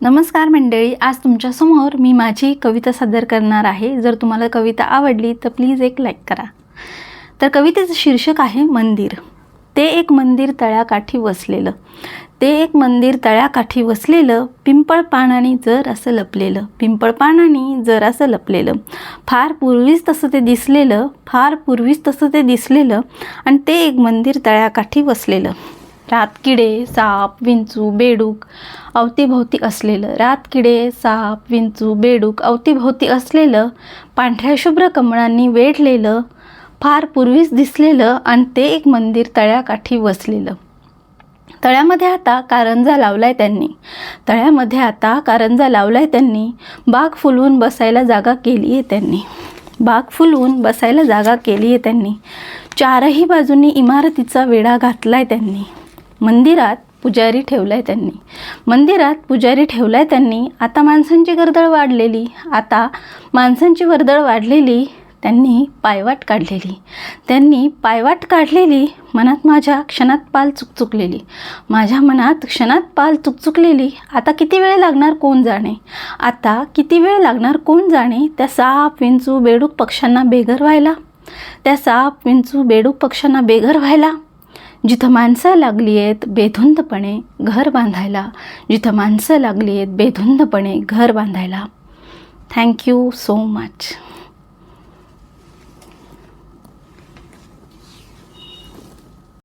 नमस्कार मंडळी, आज तुमच्यासमोर मी माझी कविता सादर करणार आहे। जर तुम्हाला कविता आवडली तर प्लीज एक लाईक करा। तर कवितेचं शीर्षक आहे मंदिर। ते एक मंदिर तळ्याकाठी वसलेलं, ते एक मंदिर तळ्याकाठी वसलेलं, पिंपळ पानांनी जर असं लपलेलं, पिंपळ पानांनी जर असं लपलेलं, फार पूर्वीच तसं ते दिसलेलं, फार पूर्वीच तसं ते दिसलेलं, आणि ते एक मंदिर तळ्याकाठी वसलेलं। रातकिडे साप विंचू बेडूक अवतीभोवती असलेलं, रातकिडे साप विंचू बेडूक अवतीभोवती असलेलं, पांढऱ्या शुभ्र कमळांनी वेढलेलं, फार पूर्वीच दिसलेलं, आणि ते एक मंदिर तळ्याकाठी वसलेलं। तळ्यामध्ये आता कारंजा लावलाय त्यांनी, तळ्यामध्ये आता कारंजा लावलाय त्यांनी, बाग फुलवून बसायला जागा केली आहे त्यांनी, बाग फुलवून बसायला जागा केली आहे त्यांनी, चारही बाजूंनी इमारतीचा वेढा घातलाय त्यांनी, मंदिरात पुजारी ठेवलाय त्यांनी, मंदिरात पुजारी ठेवलाय त्यांनी। आता माणसांची वर्दळ वाढलेली, आता माणसांची वर्दळ वाढलेली, त्यांनी पायवाट काढलेली, त्यांनी पायवाट काढलेली, मनात माझ्या क्षणात पाल चुकचुकलेली, माझ्या मनात क्षणात पाल चुकचुकलेली। आता किती वेळ लागणार कोण जाणे, आता किती वेळ लागणार कोण जाणे, त्या साप विंचू बेडूक पक्ष्यांना बेघर व्हायला, त्या साप विंचू बेडूक पक्ष्यांना बेघर व्हायला। जिथं माणसं लागली आहेत बेधुंदपणे घर बांधायला, जिथं माणसं लागली आहेत बेधुंदपणे घर बांधायला। Thank you so much.